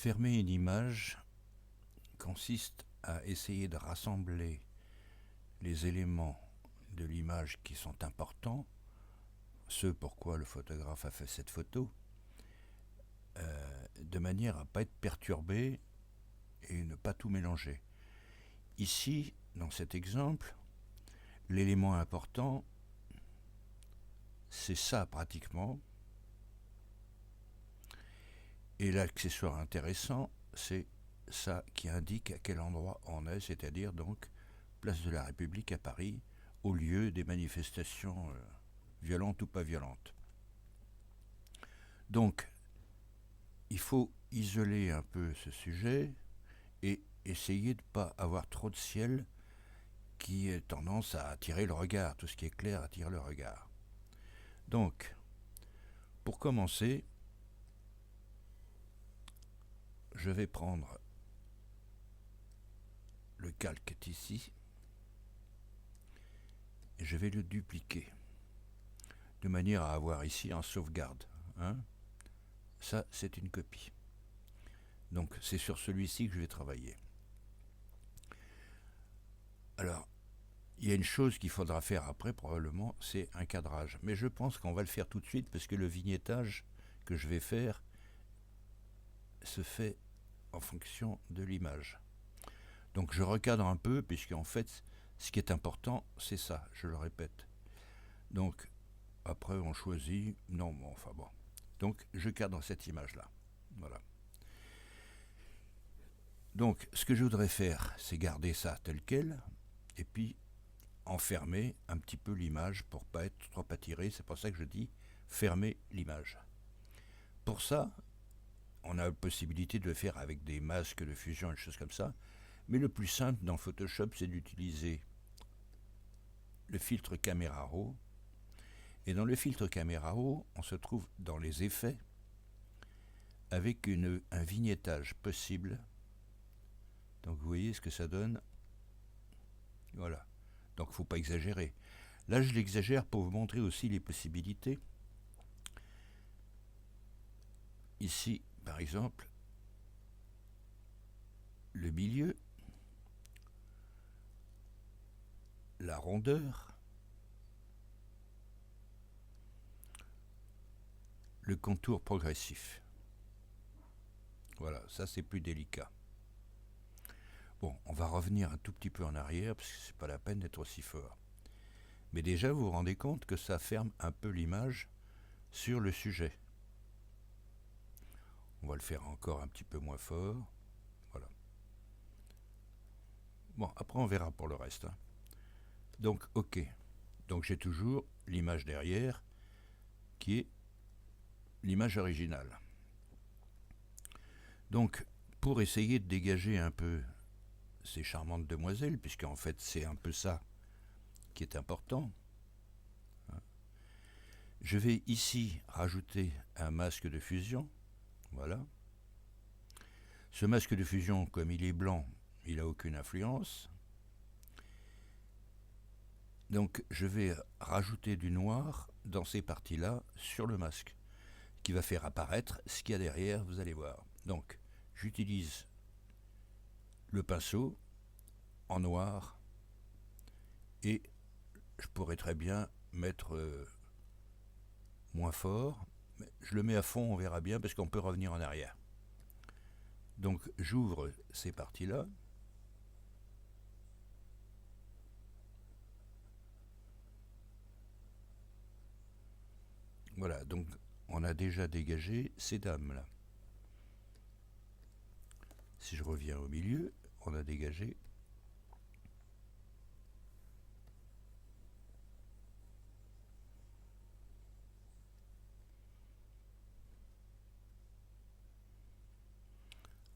Fermer une image consiste à essayer de rassembler les éléments de l'image qui sont importants, ce pourquoi le photographe a fait cette photo, de manière à ne pas être perturbé et ne pas tout mélanger. Ici, dans cet exemple, l'élément important, c'est ça pratiquement, et l'accessoire intéressant, c'est ça qui indique à quel endroit on est, c'est-à-dire donc place de la République à Paris, au lieu des manifestations violentes ou pas violentes. Donc, il faut isoler un peu ce sujet et essayer de ne pas avoir trop de ciel qui a tendance à attirer le regard. Tout ce qui est clair attire le regard. Donc, pour commencer, je vais prendre le calque qui est ici et je vais le dupliquer de manière à avoir ici un sauvegarde. Ça, c'est une copie. Donc, c'est sur celui-ci que je vais travailler. Alors, il y a une chose qu'il faudra faire après, probablement, c'est un cadrage. Mais je pense qu'on va le faire tout de suite parce que le vignettage que je vais faire se fait en fonction de l'image. Donc je recadre un peu, puisqu'en fait, ce qui est important, c'est ça, je le répète. Donc, après, on choisit... Non, bon, enfin bon. Donc, je cadre cette image-là. Voilà. Donc, ce que je voudrais faire, c'est garder ça tel quel, et puis enfermer un petit peu l'image pour pas être trop attiré. C'est pour ça que je dis fermer l'image. Pour ça, on a la possibilité de le faire avec des masques de fusion et des choses comme ça, mais le plus simple dans Photoshop, c'est d'utiliser le filtre Camera Raw. Et dans le filtre Camera Raw, on se trouve dans les effets avec un vignettage possible. Donc vous voyez ce que ça donne. Voilà. Donc il ne faut pas exagérer. Là, je l'exagère pour vous montrer aussi les possibilités. Ici, par exemple, le milieu, la rondeur, le contour progressif. Voilà, ça c'est plus délicat. Bon, on va revenir un tout petit peu en arrière parce que c'est pas la peine d'être aussi fort. Mais déjà, vous vous rendez compte que ça ferme un peu l'image sur le sujet. On va le faire encore un petit peu moins fort. Voilà. Bon, après on verra pour le reste. Donc, ok. Donc j'ai toujours l'image derrière qui est l'image originale. Donc, pour essayer de dégager un peu ces charmantes demoiselles, puisqu'en fait c'est un peu ça qui est important, je vais ici rajouter un masque de fusion. Voilà. Ce masque de fusion, comme il est blanc, il n'a aucune influence. Donc je vais rajouter du noir dans ces parties-là sur le masque, qui va faire apparaître ce qu'il y a derrière, vous allez voir. Donc j'utilise le pinceau en noir et je pourrais très bien mettre moins fort, mais je le mets à fond, on verra bien, parce qu'on peut revenir en arrière. Donc j'ouvre ces parties-là. Voilà, donc on a déjà dégagé ces dames-là. Si je reviens au milieu, on a dégagé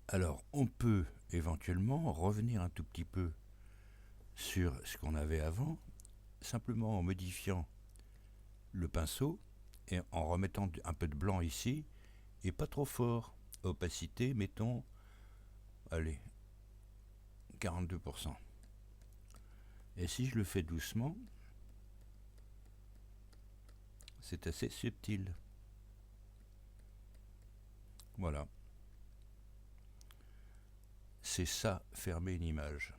alors, on peut éventuellement revenir un tout petit peu sur ce qu'on avait avant, simplement en modifiant le pinceau et en remettant un peu de blanc ici, et pas trop fort. Opacité, mettons, allez, 42%. Et si je le fais doucement, c'est assez subtil. Voilà. c'est ça, fermer une image.